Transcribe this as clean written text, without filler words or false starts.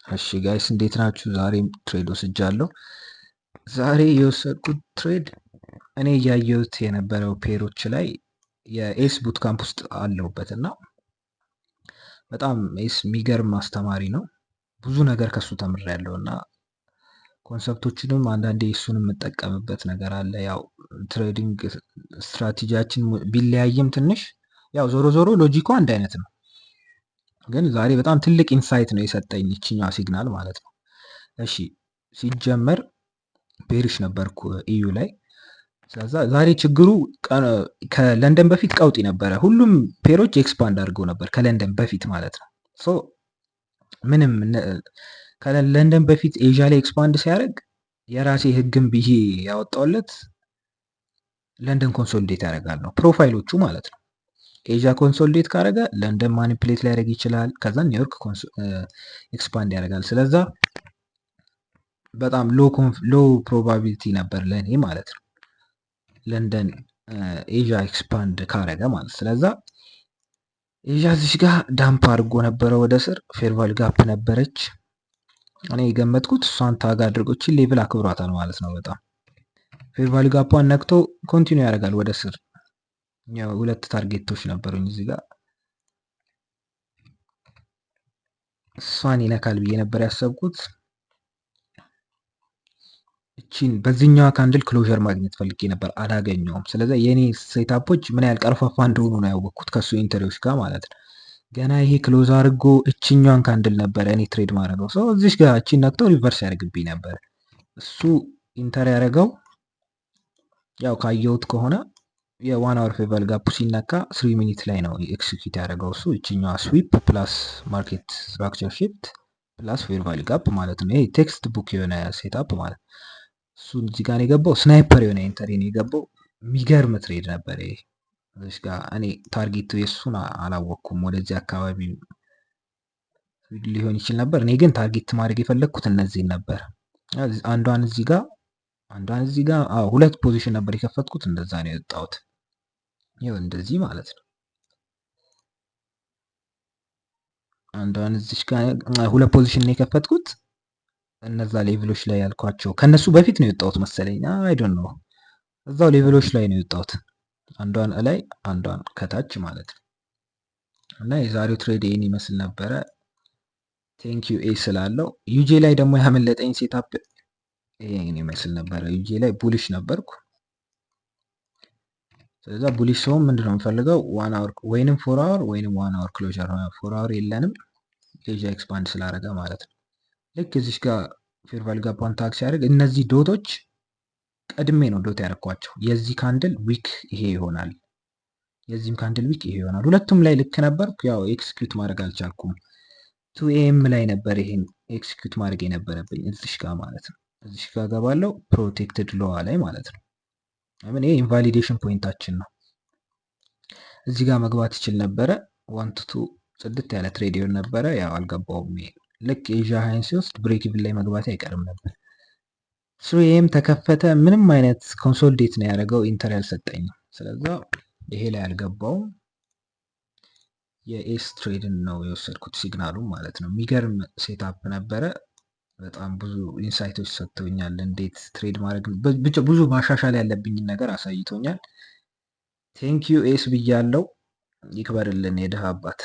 እሺ ጋይስ እንዴት ናችሁ? ዛሬም ትሬድ ወስጃለሁ። ዛሬ የወሰድኩት ትሬድ እኔ እያየሁት የነበረው ፔሮች ላይ የኤስ ቡት ካምፕ ውስጥ አለሁበት እና በጣም ኤስ የሚገርም አስተማሪ ነው። ብዙ ነገር ከሱ ተምሬያለሁ እና ኮንሰፕቶችንም አንዳንዴ እሱን የምጠቀምበት ነገር አለ። ያው ትሬዲንግ ስትራቴጂያችን ቢለያይም ትንሽ ያው ዞሮ ዞሮ ሎጂኩ አንድ አይነት ነው። ግን ዛሬ በጣም ትልቅ ኢንሳይት ነው የሰጠኝ ይችኛዋ ሲግናል ማለት ነው። እሺ ሲጀመር ቤሪሽ ነበርኩ ኢዩ ላይ። ስለዛ ዛሬ ችግሩ ከለንደን በፊት ቀውጢ ነበረ። ሁሉም ፔሮች ኤክስፓንድ አድርገው ነበር ከለንደን በፊት ማለት ነው። ሶ ምንም ከለንደን በፊት ኤዥያ ላይ ኤክስፓንድ ሲያደርግ የራሴ ህግም ብዬ ያወጣውለት ለንደን ኮንሶሊዴት ያደርጋል ነው ፕሮፋይሎቹ ማለት ነው። ኤዥያ ኮንሶሊዴት ካደረገ ለንደን ማኒፕሌት ሊያደርግ ይችላል። ከዛ ኒውዮርክ ኤክስፓንድ ያደርጋል። ስለዛ በጣም ሎ ፕሮባቢሊቲ ነበር ለእኔ ማለት ነው ለንደን ኤዥያ ኤክስፓንድ ካረገ ማለት። ስለዛ ኤዥያ እዚህ ጋር ዳምፕ አድርጎ ነበረ ወደ ስር ፌርቫል ጋፕ ነበረች። እኔ የገመትኩት እሷን ታግ አድርጎችን ሌቭል አክብሯታል ማለት ነው። በጣም ፌርቫል ጋፓን ነክቶ ኮንቲኒው ያደርጋል ወደ ስር። ሁለት ታርጌቶች ነበሩኝ እዚህ ጋር እሷን ይነካል ብዬ ነበር ያሰብኩት። እቺን በዚህኛዋ ካንድል ክሎዥር ማግኘት ፈልጌ ነበር አላገኘውም። ስለዚህ የኔ ሴታፖች ምን ያህል ቀርፋፋ እንደሆኑ ነው ያወቅኩት ከሱ ኢንተሪዎች ጋር ማለት ነው። ገና ይሄ ክሎዝ አድርጎ እችኛዋን ካንድል ነበር እኔ ትሬድ ማድረገው ሰው እዚሽ ጋር እቺን ነክቶ ሪቨርስ ያደርግብኝ ነበር። እሱ ኢንተር ያደረገው ያው ካየሁት ከሆነ የዋን አወር ፌቨል ጋፑ ሲነካ 3 ሚኒት ላይ ነው ኤክሲኪዩት ያደረገው እሱ እችኛዋ ስዊፕ ፕላስ ማርኬት ስትራክቸር ሺፍት ፕላስ ፌር ቫልዩ ጋፕ ማለት ነው። ይሄ ቴክስት ቡክ የሆነ ሴታፕ ማለት ነው። እሱ እዚህ ጋር የገባው ስናይፐር የሆነ ኢንተሪ ነው የገባው። የሚገርም ትሬድ ነበር ይሄ። እዚህ ጋር እኔ ታርጌቱ የሱን አላወቅኩም። ወደዚህ አካባቢ ሊሆን ይችል ነበር። እኔ ግን ታርጌት ማድረግ የፈለግኩት እነዚህን ነበር። አንዷን እዚህ ጋር ሁለት ፖዚሽን ነበር የከፈትኩት። እንደዛ ነው የወጣሁት። ይኸው እንደዚህ ማለት ነው። አንዷን እዚህ ጋር ሁለት ፖዚሽን ነው የከፈትኩት። እነዛ ሌቭሎች ላይ ያልኳቸው ከነሱ በፊት ነው የወጣሁት መሰለኝ። አይ ዶንት ኖ እዛው ሌቭሎች ላይ ነው የወጣሁት። አንዷን ላይ አንዷን ከታች ማለት ነው። እና የዛሬው ትሬድ ይሄን ይመስል ነበረ። ቴንክ ዩ ኤ ስላለው ዩጄ ላይ ደግሞ ያመለጠኝ ሴታፕ ይሄን ይመስል ነበረ። ዩጄ ላይ ቡሊሽ ነበርኩ። ስለዛ ቡሊሽ ሰው ምንድን ነው የምፈልገው 1 አወር ወይንም 4 አወር ወይንም 1 አወር ክሎዥር ነው። 4 አወር የለንም ኤዥያ ኤክስፓንድ ስላደረገ ማለት ነው። ልክ እዚህ ጋር ፌር ቫልዩ ጋፑን ታግ ሲያደርግ እነዚህ ዶቶች ቀድሜ ነው ዶት ያደረኳቸው። የዚህ ካንድል ዊክ ይሄ ይሆናል፣ የዚህም ካንድል ዊክ ይሄ ይሆናል። ሁለቱም ላይ ልክ ነበርኩ። ያው ኤክስኪዩት ማድረግ አልቻልኩም። 2 ኤም ላይ ነበር ይሄን ኤክስኪዩት ማድረግ የነበረብኝ እዚህ ጋር ማለት ነው። እዚህ ጋር ገባለው ፕሮቴክትድ ሎዋ ላይ ማለት ነው። አሁን ይሄ ኢንቫሊዴሽን ፖይንታችን ነው። እዚህ ጋር መግባት ይችል ነበረ። 1 to 2 ጽድት ያለ ትሬድ ይሆን ነበረ። ያው አልገባውም። ልክ ኤዥያ ሃይን ሲወስድ ብሬክ ኢቭን ላይ መግባት አይቀርም ነበር። 3 ኤም ተከፈተ። ምንም አይነት ኮንሶሊዴት ነው ያደረገው። ኢንተር ያልሰጠኝም። ስለዛ ይሄ ላይ አልገባውም። የኤስ ትሬድን ነው የወሰድኩት ሲግናሉ ማለት ነው። የሚገርም ሴታፕ ነበረ። በጣም ብዙ ኢንሳይቶች ሰጥተውኛል። እንዴት ትሬድ ማድረግ ብዙ ማሻሻል ያለብኝን ነገር አሳይቶኛል። ቴንክ ዩ ኤስ ብያለው። ይክበርልን የድሃ አባት።